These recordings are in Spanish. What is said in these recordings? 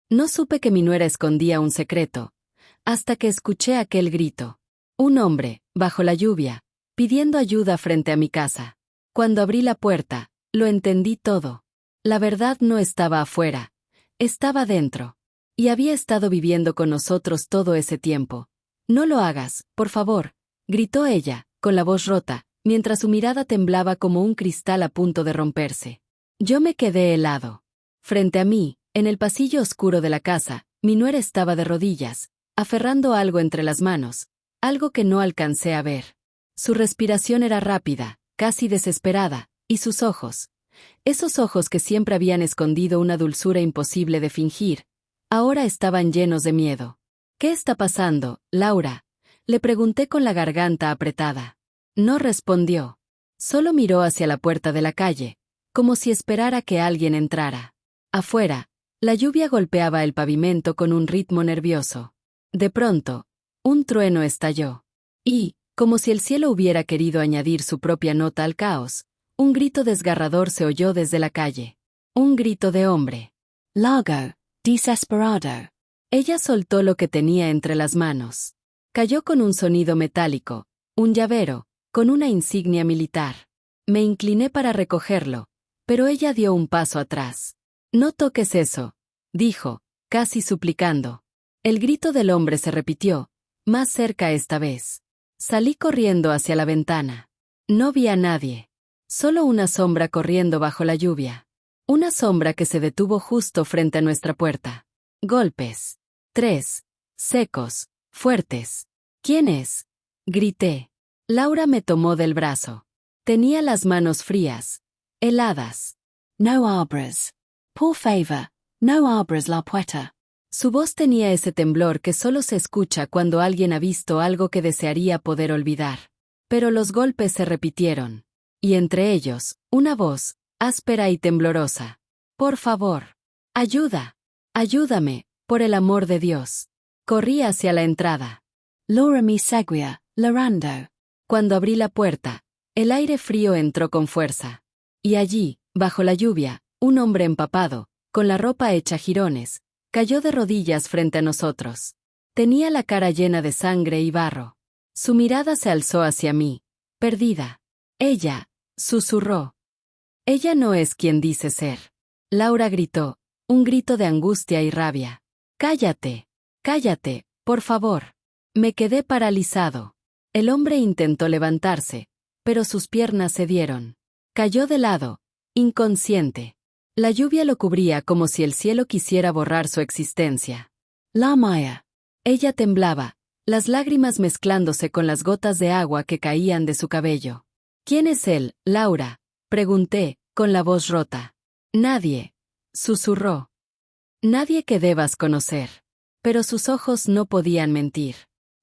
No supe que mi nuera escondía un secreto, hasta que escuché aquel grito. Un hombre, bajo la lluvia, pidiendo ayuda frente a mi casa. Cuando abrí la puerta, lo entendí todo. La verdad no estaba afuera, estaba dentro. Y había estado viviendo con nosotros todo ese tiempo. No lo hagas, por favor, gritó ella, con la voz rota, mientras su mirada temblaba como un cristal a punto de romperse. Yo me quedé helado. Frente a mí, en el pasillo oscuro de la casa, mi nuera estaba de rodillas, aferrando algo entre las manos, algo que no alcancé a ver. Su respiración era rápida, casi desesperada, y sus ojos, esos ojos que siempre habían escondido una dulzura imposible de fingir, ahora estaban llenos de miedo. ¿Qué está pasando, Laura?, le pregunté con la garganta apretada. No respondió. Solo miró hacia la puerta de la calle, como si esperara que alguien entrara. Afuera, la lluvia golpeaba el pavimento con un ritmo nervioso. De pronto, un trueno estalló. Y, como si el cielo hubiera querido añadir su propia nota al caos, un grito desgarrador se oyó desde la calle. Un grito de hombre. Largo, desesperado. Ella soltó lo que tenía entre las manos. Cayó con un sonido metálico, un llavero, con una insignia militar. Me incliné para recogerlo, pero ella dio un paso atrás. No toques eso, dijo, casi suplicando. El grito del hombre se repitió, más cerca esta vez. Salí corriendo hacia la ventana. No vi a nadie. Solo una sombra corriendo bajo la lluvia. Una sombra que se detuvo justo frente a nuestra puerta. Golpes. 3. Secos, fuertes. ¿Quién es?, grité. Laura me tomó del brazo. Tenía las manos frías, heladas. No abras. Por favor, no abras la puerta. Su voz tenía ese temblor que solo se escucha cuando alguien ha visto algo que desearía poder olvidar. Pero los golpes se repitieron. Y entre ellos, una voz, áspera y temblorosa. Por favor. Ayuda. Ayúdame, por el amor de Dios. Corrí hacia la entrada. Laura me seguía, llorando. Cuando abrí la puerta, el aire frío entró con fuerza. Y allí, bajo la lluvia, un hombre empapado, con la ropa hecha jirones, cayó de rodillas frente a nosotros. Tenía la cara llena de sangre y barro. Su mirada se alzó hacia mí, perdida. Ella, susurró. Ella no es quien dice ser. Laura gritó, un grito de angustia y rabia. Cállate, cállate, por favor. Me quedé paralizado. El hombre intentó levantarse, pero sus piernas cedieron. Cayó de lado, inconsciente. La lluvia lo cubría como si el cielo quisiera borrar su existencia. La Maya. Ella temblaba, las lágrimas mezclándose con las gotas de agua que caían de su cabello. ¿Quién es él, Laura?, pregunté, con la voz rota. Nadie, susurró. Nadie que debas conocer. Pero sus ojos no podían mentir.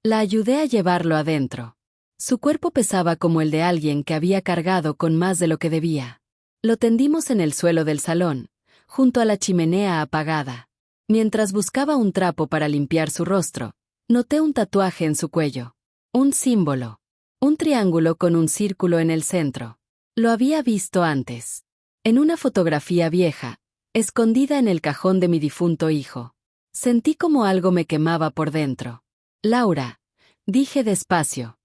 La ayudé a llevarlo adentro. Su cuerpo pesaba como el de alguien que había cargado con más de lo que debía. Lo tendimos en el suelo del salón, junto a la chimenea apagada. Mientras buscaba un trapo para limpiar su rostro, noté un tatuaje en su cuello. Un símbolo. Un triángulo con un círculo en el centro. Lo había visto antes. En una fotografía vieja, escondida en el cajón de mi difunto hijo. Sentí como algo me quemaba por dentro. Laura, dije despacio.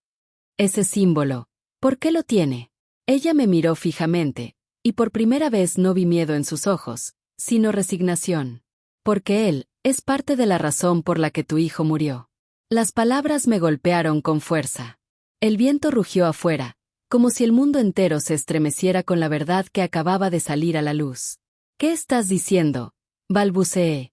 Ese símbolo, ¿por qué lo tiene? Ella me miró fijamente, y por primera vez no vi miedo en sus ojos, sino resignación. Porque él es parte de la razón por la que tu hijo murió. Las palabras me golpearon con fuerza. El viento rugió afuera, como si el mundo entero se estremeciera con la verdad que acababa de salir a la luz. ¿Qué estás diciendo?, balbuceé.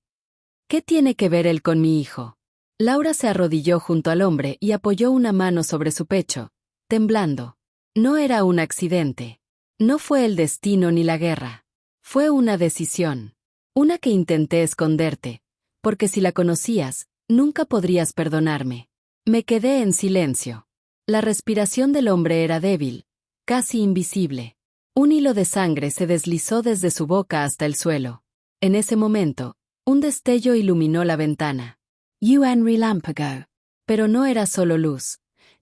¿Qué tiene que ver él con mi hijo? Laura se arrodilló junto al hombre y apoyó una mano sobre su pecho, temblando. No era un accidente. No fue el destino ni la guerra. Fue una decisión. Una que intenté esconderte, porque si la conocías, nunca podrías perdonarme. Me quedé en silencio. La respiración del hombre era débil, casi invisible. Un hilo de sangre se deslizó desde su boca hasta el suelo. En ese momento, un destello iluminó la ventana. Un relámpago. Pero no era solo luz.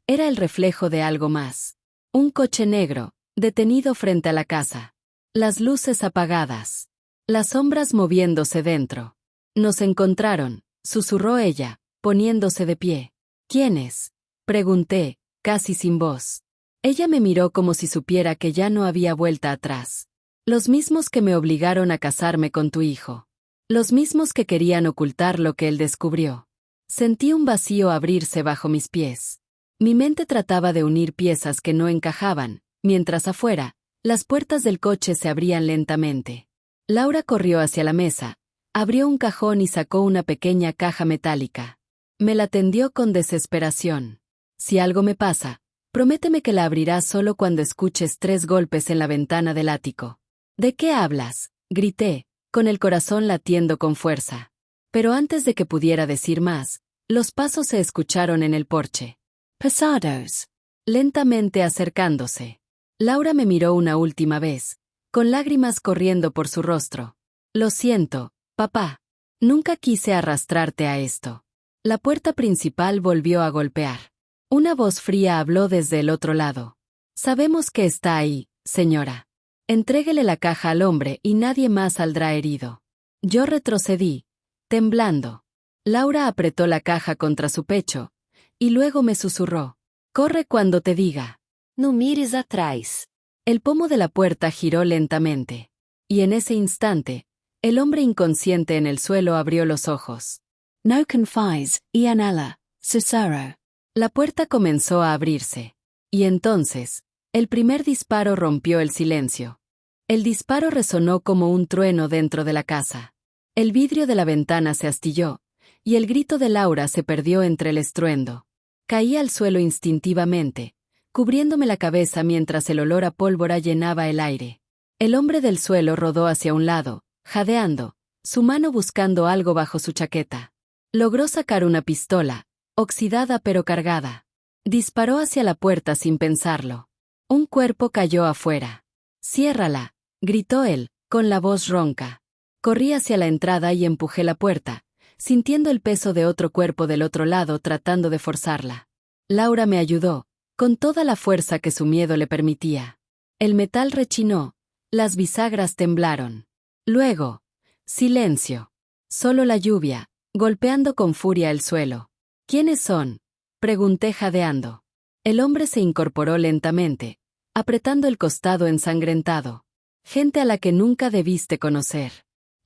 Era el reflejo de algo más. Un coche negro, detenido frente a la casa. Las luces apagadas. Las sombras moviéndose dentro. Nos encontraron, susurró ella, poniéndose de pie. ¿Quiénes? Pregunté, casi sin voz. Ella me miró como si supiera que ya no había vuelta atrás. Los mismos que me obligaron a casarme con tu hijo. Los mismos que querían ocultar lo que él descubrió. Sentí un vacío abrirse bajo mis pies. Mi mente trataba de unir piezas que no encajaban, mientras afuera, las puertas del coche se abrían lentamente. Laura corrió hacia la mesa, abrió un cajón y sacó una pequeña caja metálica. Me la tendió con desesperación. Si algo me pasa, prométeme que la abrirás solo cuando escuches 3 golpes en la ventana del ático. ¿De qué hablas? Grité, con el corazón latiendo con fuerza. Pero antes de que pudiera decir más, los pasos se escucharon en el porche. Pesados. Lentamente acercándose. Laura me miró una última vez, con lágrimas corriendo por su rostro. Lo siento, papá. Nunca quise arrastrarte a esto. La puerta principal volvió a golpear. Una voz fría habló desde el otro lado. Sabemos que está ahí, señora. Entréguele la caja al hombre y nadie más saldrá herido. Yo retrocedí, temblando. Laura apretó la caja contra su pecho, y luego me susurró. Corre cuando te diga. No mires atrás. El pomo de la puerta giró lentamente. Y en ese instante, el hombre inconsciente en el suelo abrió los ojos. No confíes, Ianella, Cesaro. La puerta comenzó a abrirse. Y entonces, el primer disparo rompió el silencio. El disparo resonó como un trueno dentro de la casa. El vidrio de la ventana se astilló, y el grito de Laura se perdió entre el estruendo. Caí al suelo instintivamente, cubriéndome la cabeza mientras el olor a pólvora llenaba el aire. El hombre del suelo rodó hacia un lado, jadeando, su mano buscando algo bajo su chaqueta. Logró sacar una pistola, oxidada pero cargada. Disparó hacia la puerta sin pensarlo. Un cuerpo cayó afuera. «Ciérrala», gritó él, con la voz ronca. Corrí hacia la entrada y empujé la puerta, sintiendo el peso de otro cuerpo del otro lado tratando de forzarla. Laura me ayudó, con toda la fuerza que su miedo le permitía. El metal rechinó, las bisagras temblaron. Luego, silencio. Solo la lluvia, golpeando con furia el suelo. ¿Quiénes son?, pregunté jadeando. El hombre se incorporó lentamente, apretando el costado ensangrentado. Gente a la que nunca debiste conocer.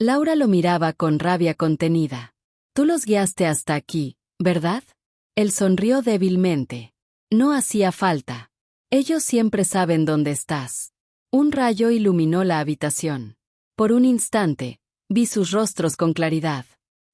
Laura lo miraba con rabia contenida. Tú los guiaste hasta aquí, ¿verdad? Él sonrió débilmente. No hacía falta. Ellos siempre saben dónde estás. Un rayo iluminó la habitación. Por un instante, vi sus rostros con claridad.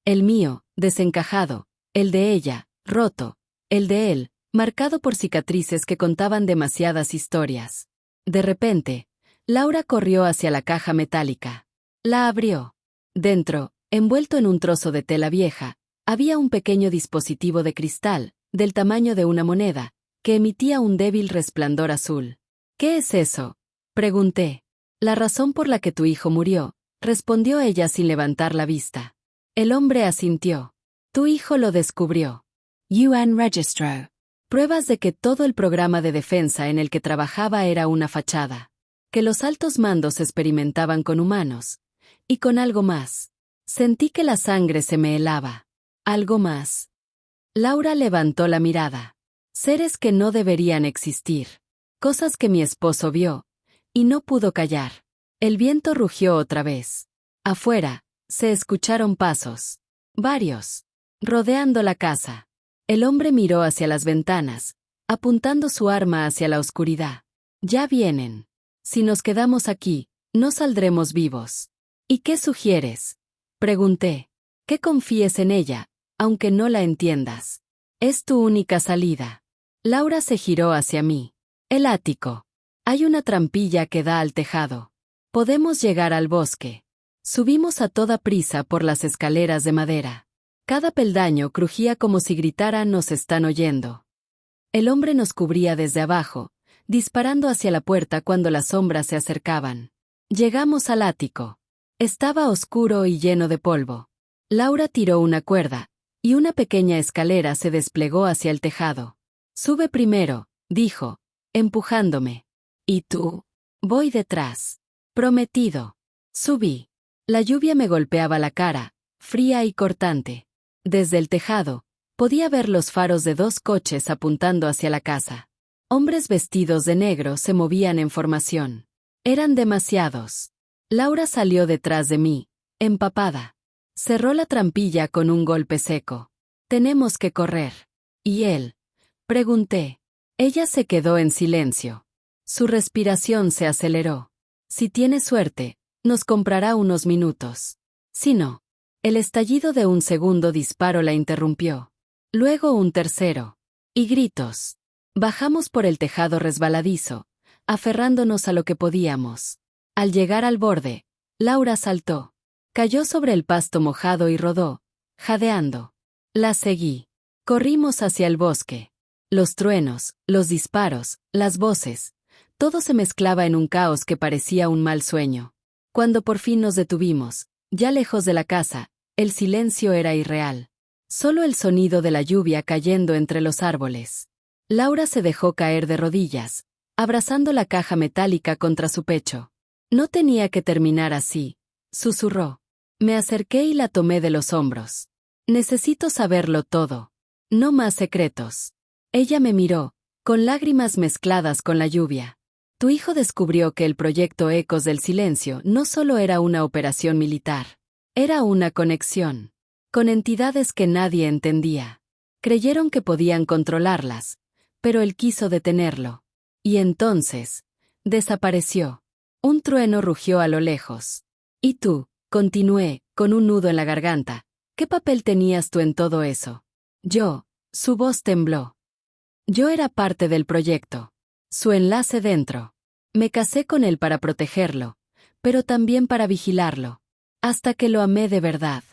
El mío, desencajado, el de ella, roto, el de él, marcado por cicatrices que contaban demasiadas historias. De repente, Laura corrió hacia la caja metálica. La abrió. Dentro, envuelto en un trozo de tela vieja, había un pequeño dispositivo de cristal, del tamaño de una moneda, que emitía un débil resplandor azul. ¿Qué es eso?, pregunté. La razón por la que tu hijo murió, respondió ella sin levantar la vista. El hombre asintió. Tu hijo lo descubrió. UN Registro. Pruebas de que todo el programa de defensa en el que trabajaba era una fachada. Que los altos mandos experimentaban con humanos. Y con algo más. Sentí que la sangre se me helaba. ¿Algo más? Laura levantó la mirada. Seres que no deberían existir. Cosas que mi esposo vio. Y no pudo callar. El viento rugió otra vez. Afuera, se escucharon pasos. Varios. Rodeando la casa. El hombre miró hacia las ventanas, apuntando su arma hacia la oscuridad. Ya vienen. Si nos quedamos aquí, no saldremos vivos. ¿Y qué sugieres?, pregunté. Que confíes en ella, aunque no la entiendas. Es tu única salida. Laura se giró hacia mí. El ático. Hay una trampilla que da al tejado. Podemos llegar al bosque. Subimos a toda prisa por las escaleras de madera. Cada peldaño crujía como si gritaran «nos están oyendo». El hombre nos cubría desde abajo, disparando hacia la puerta cuando las sombras se acercaban. Llegamos al ático. Estaba oscuro y lleno de polvo. Laura tiró una cuerda, y una pequeña escalera se desplegó hacia el tejado. Sube primero, dijo, empujándome. ¿Y tú? Voy detrás. Prometido. Subí. La lluvia me golpeaba la cara, fría y cortante. Desde el tejado, podía ver los faros de 2 coches apuntando hacia la casa. Hombres vestidos de negro se movían en formación. Eran demasiados. Laura salió detrás de mí, empapada. Cerró la trampilla con un golpe seco. «Tenemos que correr». «¿Y él?», pregunté. Ella se quedó en silencio. Su respiración se aceleró. «Si tiene suerte, nos comprará unos minutos. Si no». El estallido de un segundo disparo la interrumpió. Luego un tercero. Y gritos. Bajamos por el tejado resbaladizo, aferrándonos a lo que podíamos. Al llegar al borde, Laura saltó. Cayó sobre el pasto mojado y rodó, jadeando. La seguí. Corrimos hacia el bosque. Los truenos, los disparos, las voces, todo se mezclaba en un caos que parecía un mal sueño. Cuando por fin nos detuvimos, ya lejos de la casa, el silencio era irreal. Solo el sonido de la lluvia cayendo entre los árboles. Laura se dejó caer de rodillas, abrazando la caja metálica contra su pecho. «No tenía que terminar así», susurró. Me acerqué y la tomé de los hombros. «Necesito saberlo todo. No más secretos». Ella me miró, con lágrimas mezcladas con la lluvia. «Tu hijo descubrió que el proyecto Ecos del Silencio no solo era una operación militar. Era una conexión. Con entidades que nadie entendía. Creyeron que podían controlarlas, pero él quiso detenerlo. Y entonces, desapareció». Un trueno rugió a lo lejos. «¿Y tú?», continué, con un nudo en la garganta. «¿Qué papel tenías tú en todo eso?». «Yo». Su voz tembló. «Yo era parte del proyecto. Su enlace dentro. Me casé con él para protegerlo, pero también para vigilarlo. Hasta que lo amé de verdad».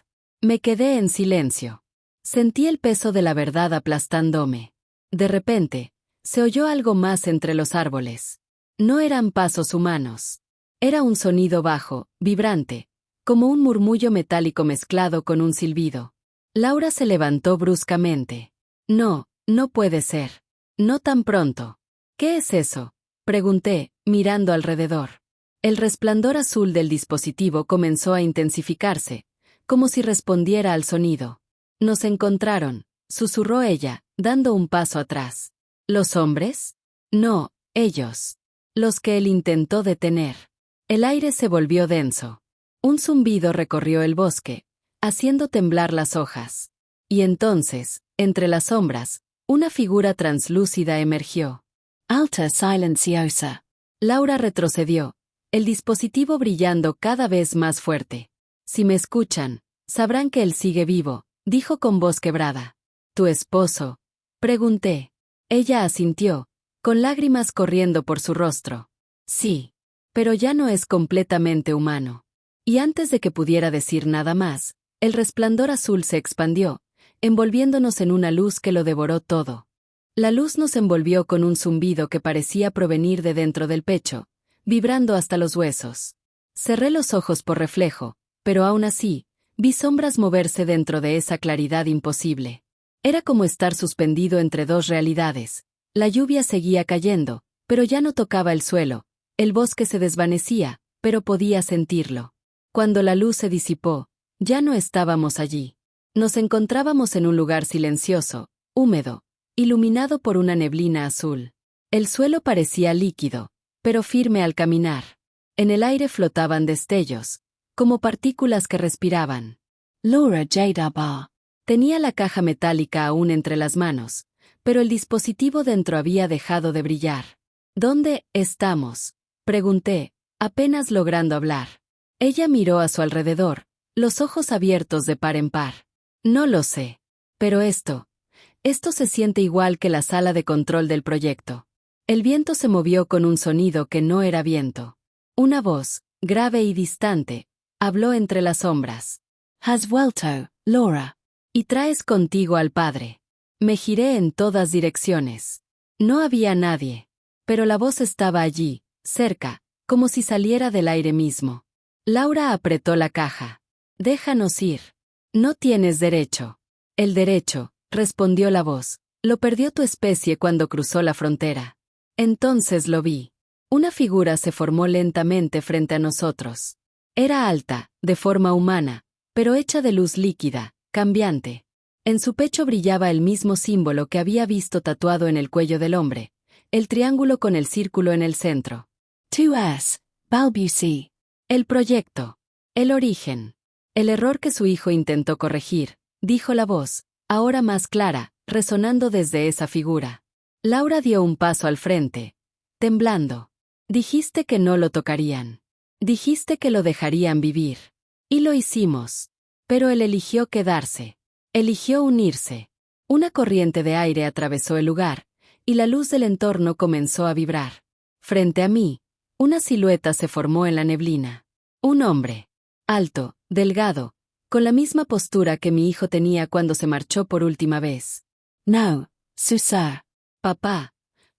Me quedé en silencio. Sentí el peso de la verdad aplastándome. De repente, se oyó algo más entre los árboles. No eran pasos humanos. Era un sonido bajo, vibrante, como un murmullo metálico mezclado con un silbido. Laura se levantó bruscamente. «No, no puede ser. No tan pronto». «¿Qué es eso?», pregunté, mirando alrededor. El resplandor azul del dispositivo comenzó a intensificarse, como si respondiera al sonido. «Nos encontraron», susurró ella, dando un paso atrás. «¿Los hombres?». «No, ellos. Los que él intentó detener». El aire se volvió denso. Un zumbido recorrió el bosque, haciendo temblar las hojas. Y entonces, entre las sombras, una figura translúcida emergió. «Alta silenciosa». Laura retrocedió, el dispositivo brillando cada vez más fuerte. «Si me escuchan, sabrán que él sigue vivo», dijo con voz quebrada. «¿Tu esposo?», pregunté. Ella asintió, con lágrimas corriendo por su rostro. «Sí. Pero ya no es completamente humano». Y antes de que pudiera decir nada más, el resplandor azul se expandió, envolviéndonos en una luz que lo devoró todo. La luz nos envolvió con un zumbido que parecía provenir de dentro del pecho, vibrando hasta los huesos. Cerré los ojos por reflejo, pero aún así, vi sombras moverse dentro de esa claridad imposible. Era como estar suspendido entre dos realidades. La lluvia seguía cayendo, pero ya no tocaba el suelo. El bosque se desvanecía, pero podía sentirlo. Cuando la luz se disipó, ya no estábamos allí. Nos encontrábamos en un lugar silencioso, húmedo, iluminado por una neblina azul. El suelo parecía líquido, pero firme al caminar. En el aire flotaban destellos, como partículas que respiraban. Laura Jadaba. Tenía la caja metálica aún entre las manos, pero el dispositivo dentro había dejado de brillar. «¿Dónde estamos?», pregunté, apenas logrando hablar. Ella miró a su alrededor, los ojos abiertos de par en par. «No lo sé. Pero esto se siente igual que la sala de control del proyecto». El viento se movió con un sonido que no era viento. Una voz, grave y distante, habló entre las sombras. «Has vuelto, Laura. Y traes contigo al padre». Me giré en todas direcciones. No había nadie. Pero la voz estaba allí, cerca, como si saliera del aire mismo. Laura apretó la caja. «Déjanos ir». «No tienes derecho». «El derecho», respondió la voz, «lo perdió tu especie cuando cruzó la frontera». Entonces lo vi. Una figura se formó lentamente frente a nosotros. Era alta, de forma humana, pero hecha de luz líquida, cambiante. En su pecho brillaba el mismo símbolo que había visto tatuado en el cuello del hombre, el triángulo con el círculo en el centro. 2S, Balbucy. El proyecto. El origen. El error que su hijo intentó corregir, dijo la voz, ahora más clara, resonando desde esa figura. Laura dio un paso al frente, temblando. Dijiste que no lo tocarían. Dijiste que lo dejarían vivir. Y lo hicimos. Pero él eligió quedarse. Eligió unirse. Una corriente de aire atravesó el lugar, y la luz del entorno comenzó a vibrar. Frente a mí, una silueta se formó en la neblina. Un hombre. Alto, delgado, con la misma postura que mi hijo tenía cuando se marchó por última vez. No, Susar. Papá,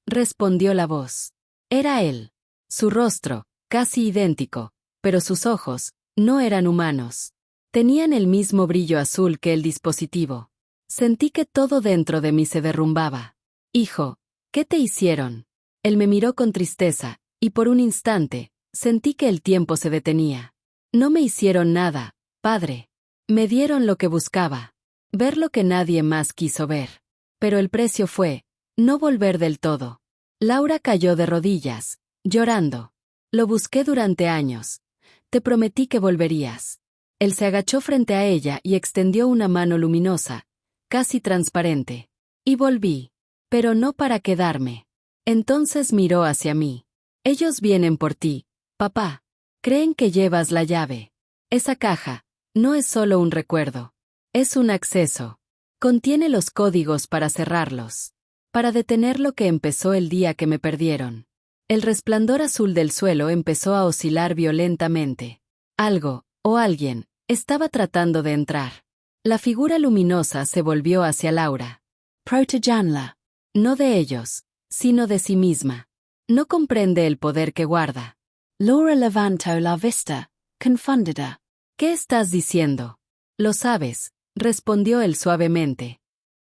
respondió la voz. Era él. Su rostro, casi idéntico, pero sus ojos, no eran humanos. Tenían el mismo brillo azul que el dispositivo. Sentí que todo dentro de mí se derrumbaba. Hijo, ¿qué te hicieron? Él me miró con tristeza, y por un instante, sentí que el tiempo se detenía. No me hicieron nada, padre. Me dieron lo que buscaba. Ver lo que nadie más quiso ver. Pero el precio fue, no volver del todo. Laura cayó de rodillas, llorando. Lo busqué durante años. Te prometí que volverías. Él se agachó frente a ella y extendió una mano luminosa, casi transparente. Y volví. Pero no para quedarme. Entonces miró hacia mí. Ellos vienen por ti, papá. Creen que llevas la llave. Esa caja, no es solo un recuerdo. Es un acceso. Contiene los códigos para cerrarlos. Para detener lo que empezó el día que me perdieron. El resplandor azul del suelo empezó a oscilar violentamente. Algo, o alguien, estaba tratando de entrar. La figura luminosa se volvió hacia Laura. Protejanla. No de ellos, sino de sí misma. No comprende el poder que guarda. Laura levantó la vista, confundida. ¿Qué estás diciendo? Lo sabes, respondió él suavemente.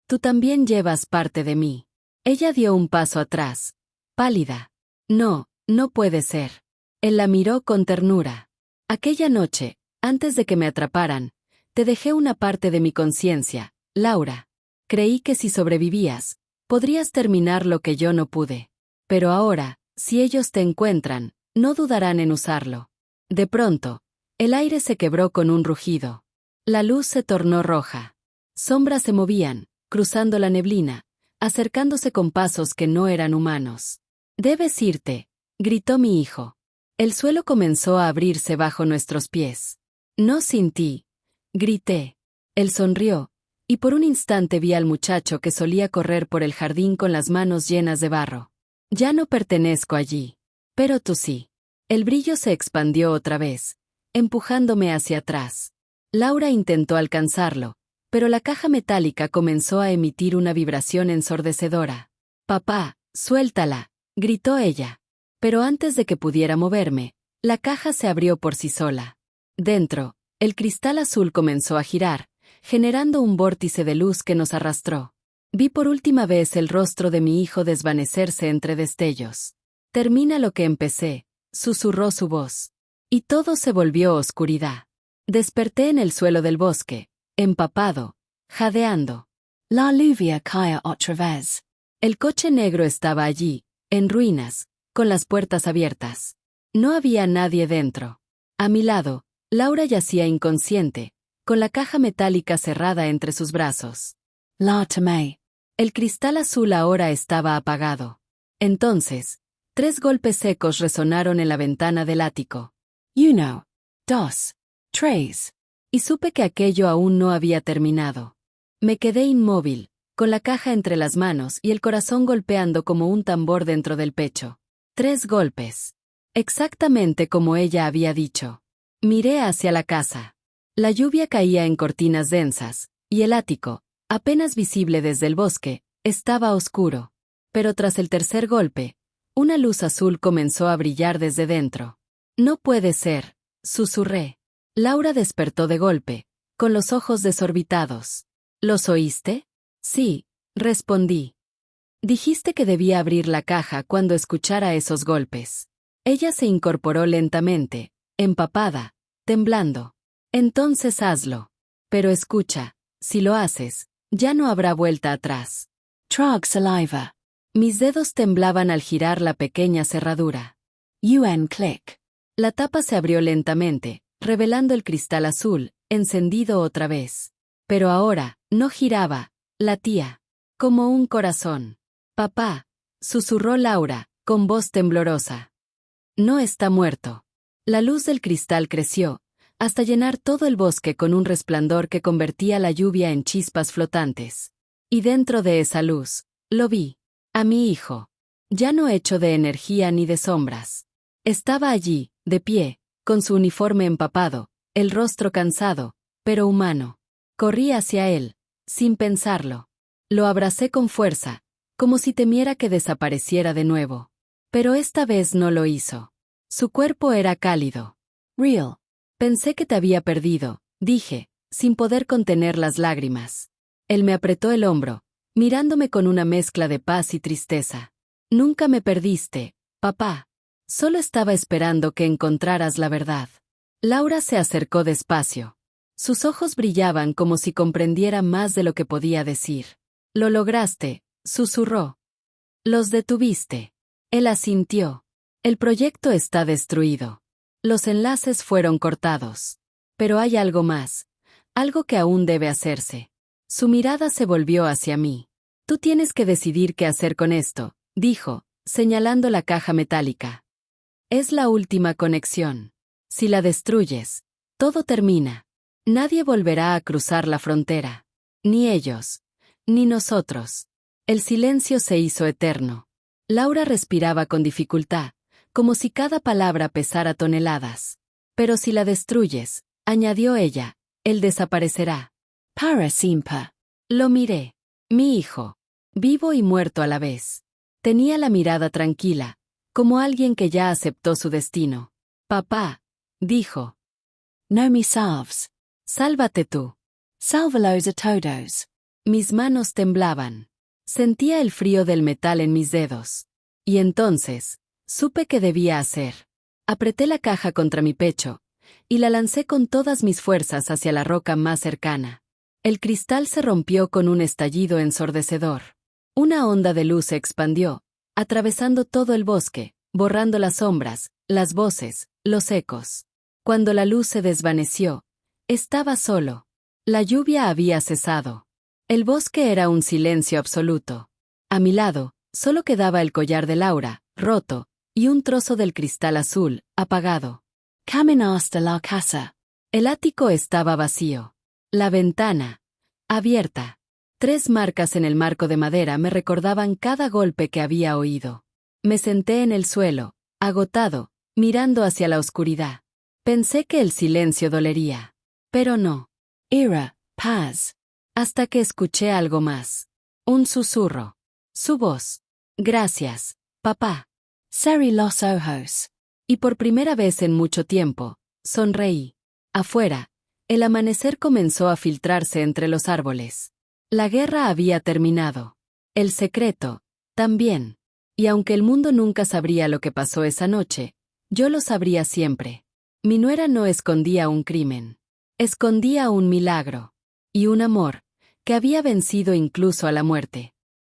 Tú también llevas parte de mí. Ella dio un paso atrás, pálida. No, no puede ser. Él la miró con ternura. Aquella noche, antes de que me atraparan, te dejé una parte de mi conciencia, Laura. Creí que si sobrevivías, podrías terminar lo que yo no pude. Pero ahora, si ellos te encuentran, no dudarán en usarlo. De pronto, el aire se quebró con un rugido. La luz se tornó roja. Sombras se movían, cruzando la neblina, acercándose con pasos que no eran humanos. Debes irte, gritó mi hijo. El suelo comenzó a abrirse bajo nuestros pies. No sin ti, grité. Él sonrió, y por un instante vi al muchacho que solía correr por el jardín con las manos llenas de barro. Ya no pertenezco allí. Pero tú sí. El brillo se expandió otra vez, empujándome hacia atrás. Laura intentó alcanzarlo, pero la caja metálica comenzó a emitir una vibración ensordecedora. Papá, suéltala, gritó ella. Pero antes de que pudiera moverme, la caja se abrió por sí sola. Dentro, el cristal azul comenzó a girar, generando un vórtice de luz que nos arrastró. Vi por última vez el rostro de mi hijo desvanecerse entre destellos. Termina lo que empecé, susurró su voz. Y todo se volvió oscuridad. Desperté en el suelo del bosque, empapado, jadeando. La lluvia caía otra vez. El coche negro estaba allí, en ruinas, con las puertas abiertas. No había nadie dentro. A mi lado, Laura yacía inconsciente, con la caja metálica cerrada entre sus brazos. La tomé. El cristal azul ahora estaba apagado. Entonces, 3 golpes secos resonaron en la ventana del ático. 1, 2, 3. Y supe que aquello aún no había terminado. Me quedé inmóvil, con la caja entre las manos y el corazón golpeando como un tambor dentro del pecho. 3 golpes. Exactamente como ella había dicho. Miré hacia la casa. La lluvia caía en cortinas densas, y el ático, apenas visible desde el bosque, estaba oscuro. Pero tras el tercer golpe, una luz azul comenzó a brillar desde dentro. No puede ser, susurré. Laura despertó de golpe, con los ojos desorbitados. ¿Los oíste? Sí, respondí. Dijiste que debía abrir la caja cuando escuchara esos golpes. Ella se incorporó lentamente, empapada, temblando. Entonces hazlo. Pero escucha, si lo haces, ya no habrá vuelta atrás. Trag saliva. Mis dedos temblaban al girar la pequeña cerradura. Click. La tapa se abrió lentamente, revelando el cristal azul, encendido otra vez. Pero ahora, no giraba, latía. Como un corazón. Papá, susurró Laura, con voz temblorosa. No está muerto. La luz del cristal creció, hasta llenar todo el bosque con un resplandor que convertía la lluvia en chispas flotantes. Y dentro de esa luz, lo vi. A mi hijo. Ya no hecho de energía ni de sombras. Estaba allí, de pie, con su uniforme empapado, el rostro cansado, pero humano. Corrí hacia él, sin pensarlo. Lo abracé con fuerza, como si temiera que desapareciera de nuevo. Pero esta vez no lo hizo. Su cuerpo era cálido. Real. Pensé que te había perdido, dije, sin poder contener las lágrimas. Él me apretó el hombro, mirándome con una mezcla de paz y tristeza. Nunca me perdiste, papá. Solo estaba esperando que encontraras la verdad. Laura se acercó despacio. Sus ojos brillaban como si comprendiera más de lo que podía decir. Lo lograste, susurró. Los detuviste. Él asintió. El proyecto está destruido. Los enlaces fueron cortados. Pero hay algo más. Algo que aún debe hacerse. Su mirada se volvió hacia mí. Tú tienes que decidir qué hacer con esto, dijo, señalando la caja metálica. Es la última conexión. Si la destruyes, todo termina. Nadie volverá a cruzar la frontera. Ni ellos. Ni nosotros. El silencio se hizo eterno. Laura respiraba con dificultad, como si cada palabra pesara toneladas. Pero si la destruyes, añadió ella, él desaparecerá. Para siempre. Lo miré. Mi hijo. Vivo y muerto a la vez. Tenía la mirada tranquila, como alguien que ya aceptó su destino. Papá, dijo. No me salves. Sálvate tú. Sálvalos a todos. Mis manos temblaban. Sentía el frío del metal en mis dedos. Y entonces, supe qué debía hacer. Apreté la caja contra mi pecho, y la lancé con todas mis fuerzas hacia la roca más cercana. El cristal se rompió con un estallido ensordecedor. Una onda de luz se expandió, atravesando todo el bosque, borrando las sombras, las voces, los ecos. Cuando la luz se desvaneció, estaba solo. La lluvia había cesado. El bosque era un silencio absoluto. A mi lado, solo quedaba el collar de Laura, roto, y un trozo del cristal azul, apagado. Caminaste la casa. El ático estaba vacío. La ventana, abierta. 3 marcas en el marco de madera me recordaban cada golpe que había oído. Me senté en el suelo, agotado, mirando hacia la oscuridad. Pensé que el silencio dolería. Pero no. Era, paz. Hasta que escuché algo más. Un susurro. Su voz. Gracias, papá. Cerré los ojos. Y por primera vez en mucho tiempo, sonreí. Afuera, el amanecer comenzó a filtrarse entre los árboles. La guerra había terminado. El secreto, también. Y aunque el mundo nunca sabría lo que pasó esa noche, yo lo sabría siempre. Mi nuera no escondía un crimen. Escondía un milagro. Y un amor, que había vencido incluso a la muerte.